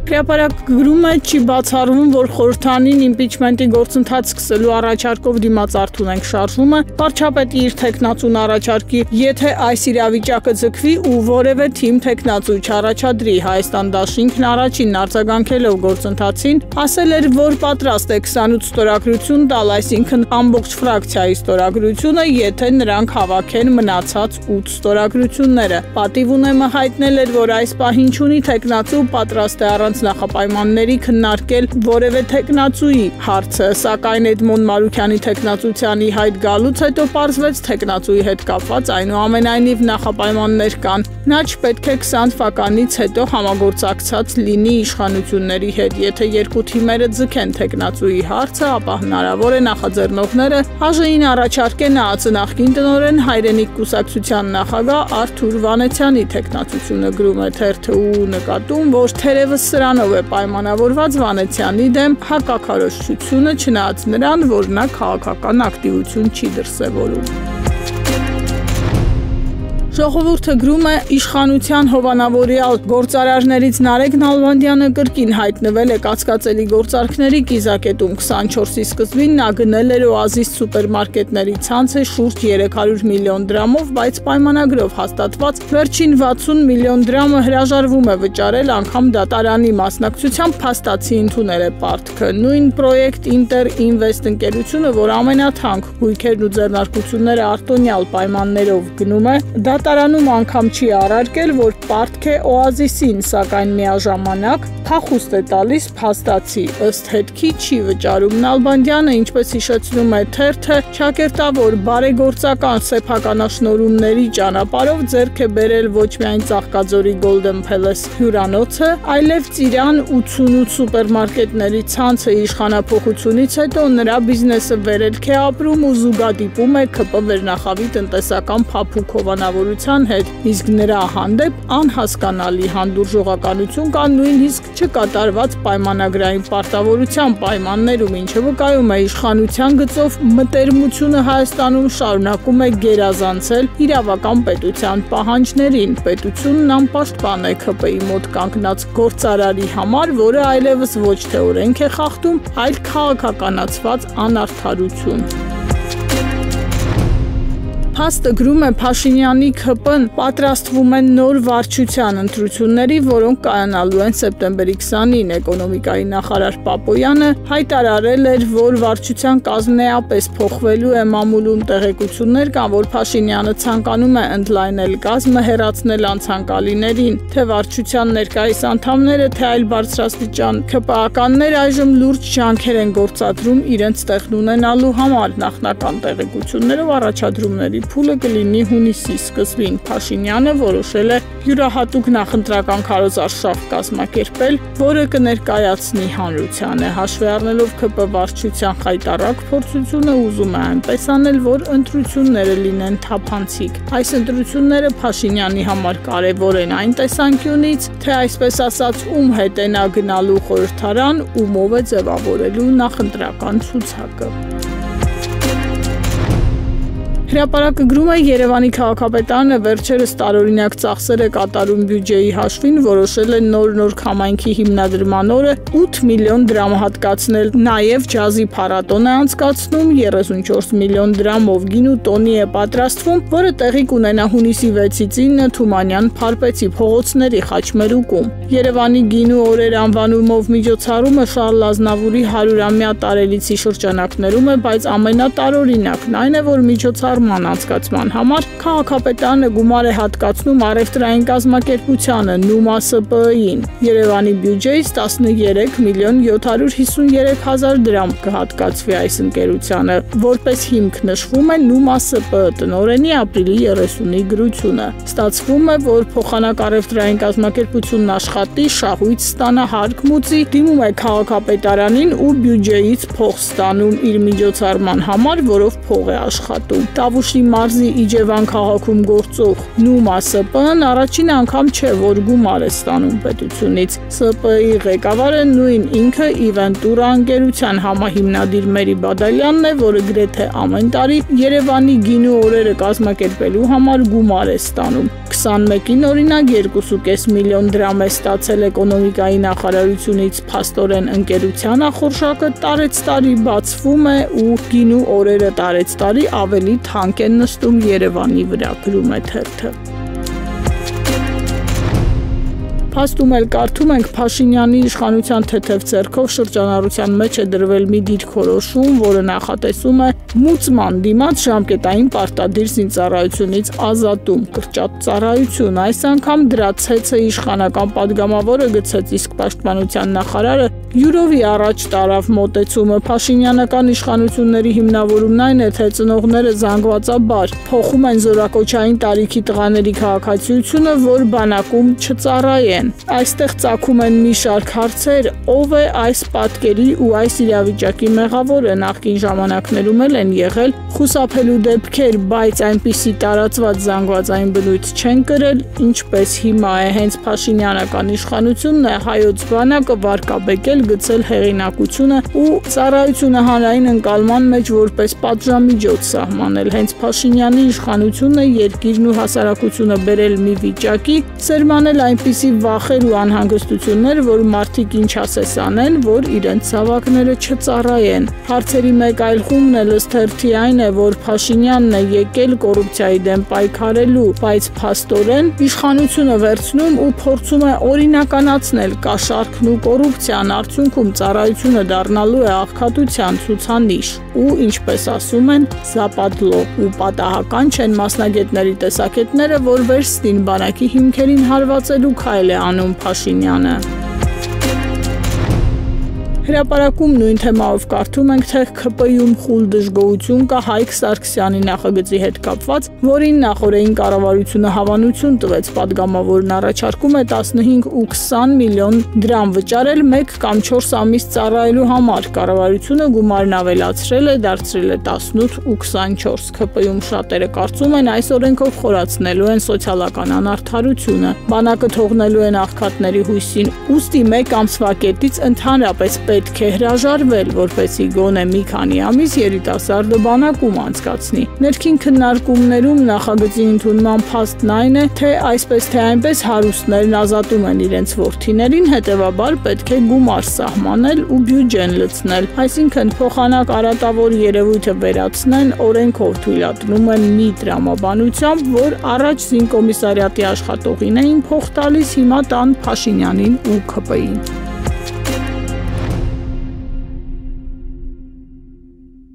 Հրապարակ գրում է չի բացառվում, որ խորհրդանին իմպիչմենտի գործընթաց սկսելու առաջարկով դիմաց Արթուր ենք շարժումը, վարչապետը իր թեկնածուն առաջարկի, եթե այս իրավիճակը ձգվի ու որևէ թիմ թեկնածու չառաջադրի, Հայաստան դաշինքն առաջինն արձագանքելով գործընթացին, ասել էր, որ պատրաստ է 28 ստորագրություն տալ, այսինքն ամբողջ ֆրակցիայի ստորագրությունը, եթե նրանք հավաքեն մնացած 8 ստորագրությունները։ Պատիվ ունեմը հայտնել էր, որ այս պահին չունի թեկնածու, պատրաստ է առանց նախապայմանների քննարկել որևէ թեկնածուի հարցը, սակայն Էդմոն Մարուքյանի թեկնածությանի հայտ գալուց հետո պարզվեց թեկնածուի հետ կապված այնուամենայնիվ նախապայմաններ կան։ Նա չպետք է 20 թվականից հետո համագործակցած լինի իշխանությունների հետ, եթե երկու թիմերը ձգեն թեկնածուի հարցը, ապա հնարավոր է նախաձեռնողները ԱԺ-ին առաջարկեն ԱԱՑ նախկին տնօրեն Հայրենիք կուսակցության նախագահ Արթուր Վանեցյանի թեկնածությունը, գրում է թերթը ու նկատում, որ թերևս սրանով է պայմանավորված Վանեցյանի դեմ հակակարողությունը, չնայած նրան, որ նա քաղաքական ակտիվություն չի դրսևորում։ Ժողովուրդը գրում է իշխանության հովանավորյալ գործարարներից Նարեկ Նալբանդյանը կրկին հայտնվել է կասկածելի գործարքների կիզակետում 24-ի սկզբին նա գնել էր Օազիս սուպերմարկետների ցանցը շուրջ 300 միլիոն դրամով, բայց պայմանագրով հաստատված վերջին 60 միլիոն դրամը հրաժարվում է վճարել, անգամ դատարանի մասնակցությամբ փաստացի ընդունել է պարտքը։ Նույն պրոյեկտ Ինտեր Ինվեստ ընկերությունը, որ ամենաթանկ գույքերն ու ձեռնարկությունները արտոնյալ պայմաններով գնում է, Դատարանում անգամ չի առարկել, որ պարտք է Օազիսին, սակայն միաժամանակ փախուստ է տալիս փաստացի, ըստ հետքի չի վճարում։ Նալբանդյանը, ինչպես հիշեցնում է թերթը, ճակերտավոր բարեգործական սեփականաշնորհումների ճանապարհով ձեռք է բերել ոչ միայն Ծաղկաձորի Golden Palace հյուրանոցը, այլև Ծիրան 88 սուպերմարկետների ցանցը իշխանափոխությունից հետո նրա բիզնեսը վերելք է ապրում ու զուգադիպում է ՔՊ վերնախավի տնտեսական փափուկ հովանավորության հետ, իսկ նրա հանդեպ անհասկանալի հանդուրժողականություն կա նույնիսկ չկատարված պայմանագրային պարտավորության պայմաններում, ինչը վկայում է իշխանության գծով մտերմությունը Հայաստանում շարունակում է գերազանցել իրավական պետության պահանջներին։ Պետությունն անպաշտպան է ՔՊ-ի մոտ կանգնած գործարարի համար, որը այլևս ոչ թե օրենք է խախտում, այլ քաղաքականացված անարդարություն։ Փաստը գրում է Փաշինյանի ՔՊ-ն պատրաստվում են նոր վարչության ընտրությունների, որոնք կայանալու են սեպտեմբերի 20-ին։ Էկոնոմիկայի նախարար Պապոյանը հայտարարել էր, որ վարչության կազմն էապես փոխվելու է մամուլում տեղեկություններ կան, որ Փաշինյանը ցանկանում է ընդլայնել կազմը, հեռացնել անցանկալիներին, թե վարչության ներկայիս անդամները, թե այլ բարձրաստիճան ՔՊ-ականներ այժմ լուրջ ջանքեր են գործադրում իրենց տեղն ունենալու համար։ Նախնական տեղեկություններով առաջադրումների փուլը կլինի հունիսի սկզբին։ Փաշինյանը որոշել է յուրահատուկ նախընտրական քարոզարշավ կազմակերպել, որը կներկայացնի հանրությանը, հաշվի առնելով ՔՊ վարչության խայտառակ փորձությունը, ուզում է այնպես անել, որ ընտրությունները լինեն թափանցիկ։ Այս ընտրությունները Փաշինյանի համար կարևոր են այն տեսանկյունից, թե այսպես ասած ում հետ է նա գնալու խորհրդարան, ումով է ձևավորելու նախընտրական ցուցակը։ Հրապարակը գրում է Երևանի քաղաքապետարանը վերջերս տարօրինակ ծախսեր է կատարում բյուջեի հաշվին, որոշել է նոր համայնքի հիմնադրման օրը 8 միլիոն դրամ հատկացնել, նաև ջազի փառատոն է անցկացնում, 34 միլիոն դրամով գինու տոնի է պատրաստվում, որը տեղի կունենա հունիսի 6-ից 9 Թումանյան Փարպեցի փողոցների խաչմերուկում։ Երևանի գինու օրեր անվանումով միջոցառումը Շարլ Ազնավուրի 100-ամյա տարելիցի շրջանակներում է, բայց ամենատարօրինակն այն է, որ միջոցառման անցկացման համար քաղաքապետարանը գումար է հատկացնում առևտրային կազմակերպությանը ՆՈՒՄԱՍՊ-ին։ Երևանի բյուջեից 13 միլիոն 753 հազար դրամ կհատկացվի այս ընկերությանը, որպես հիմք նշվում է ՆՈՒՄԱՍՊ տնօրենի ապրիլի 30-ի գրությունը։ Ստացվում է, որ փոխանակ առևտրային կազմակերպությունն աշխատի, շահույթ ստանա, հարկ մուծի, դիմում է քաղաքապետարանին ու բյուջեից փող ստանում իր միջոցառման համար, որով փող է աշխատում։ Տավուշի մարզի Իջևան քաղաքում գործող Նումա ՍՊ-ն առաջին անգամ չէ, որ գումար է ստանում պետությունից։ ՍՊ-ի ղեկավարը նույն ինքը Իվենտուրա ընկերության համահիմնադիր Մերի Բադալյանն է, որը գրեթե ամեն տարի Երևանի գինու օրերը կազմակերպելու համար գումար է ստանում։ 21-ին օրինակ 2.5 միլիոն դրամ է ստացել էկոնոմիկայի նախարարությունից փաստորեն ընկերության նախորժակը տարեցտարի բացվում է ու գինու օրերը տարեցտարի ավելի թանկ են նստում Երևանի վրա, գրում է թերթը։ Փաստում էլ կարդում ենք Փաշինյանի իշխանության թեթև ձեռքով շրջանառության մեջ է դրվել մի դիրքորոշում, որը նախատեսում է մուծման դիմաց ժամկետային պարտադիր զինծառայությունից ազատում, կրճատ ծառայություն։ Այս անգամ դրա ցեցը իշխանական падգամավորը գցեց, իսկ պաշտպանության նախարարը յուրովի առաջ տարավ մոտեցումը։ Փաշինյանական իշխանությունների հիմնավորումն այն է, թե ծնողները զանգվածաբար փոխում են զորակոչային տարիքի տղաների քաղաքացիությունը, որ բանակում չծառայեն։ Այստեղ ծագում են մի շարք հարցեր, ով է այս պատկերի ու այս իրավիճակի մեղավորը, նախկին ժամանակներում էլ են եղել խուսափելու դեպքեր, բայց այնպիսի տարածված զանգվածային բնույթ չեն կրել, ինչպես հիմա է։ Հենց Փաշինյանական իշխանությունն է հայոց բանակը վարկաբեկել, գցել հեղինակությունը ու ծառայությունը հանրային ընկալման մեջ որպես պատժամիջոց սահմանել։ Հենց Փաշինյանի իշխանությունն է երկիրն ու հասարակությունը բերել մի վիճակի, սերմանել այնպիսի վախեր ու անհանգստություններ, որ մարդիկ ինչ ասես անեն, որ իրենց զավակները չծառայեն։ Հարցերի մեկ այլ խումբն էլ ըստ թերթի այն է, որ Փաշինյանն է եկել կոռուպցիայի դեմ պայքարելու, բայց փաստորեն իշխանությունը վերցնում ու փորձում է օրինականացնել կաշառքն ու կոռուպցիան, արդյունքում ծառայությունը դառնալու է աղքատության ցուցանիշ ու, ինչպես ասում են, զապադլո, ու պատահական չեն մասնագետների տեսակետները, որ վերստին բանակի հիմքերին հարվածելու քայլ է անում Փաշինյանը։ Հրապարակում նույն թեմայով կարդում ենք, թե ՔՊ-ում խուլ դժգոհություն կա Հայկ Սարգսյանի նախագծի հետ կապված, որին նախօրեին կառավարությունը հավանություն տվեց։ Պատգամավորն առաջարկում է 15 ու 20 միլիոն դրամ վճարել 1 կամ 4 ամիս ծառայելու համար։ Կառավարությունը գումարն ավելացրել է, դարձրել է 18 ու 24։ ՔՊ-ում շատերը կարծում են, այս օրենքով խորացնելու են սոցիալական անարդարությունը, բանակը թողնելու են աղքատների հույսին, ուստի 1 ամսվա կետից ընդհանրապես պետք է հրաժարվել, որպեսզի գոնե մի քանի ամիս երիտասարդը բանակում անցկացնի։ Ներքին քննարկումներում նախագծի ընդունման փաստն այն է, թե այսպես թե այնպես հարուստներն ազատում են իրենց որդիներին, հետևաբար պետք է գումար սահմանել ու բյուջեն լցնել, այսինքն փոխանակ արատավոր երևույթը վերացնեն, օրենքով թույլատնում են մի տրամաբանությամբ, որ առաջ զինկոմիսարիատի աշխատողին էին փող տալիս, հիմա տան Փաշինյանին ու ՔՊ-ին։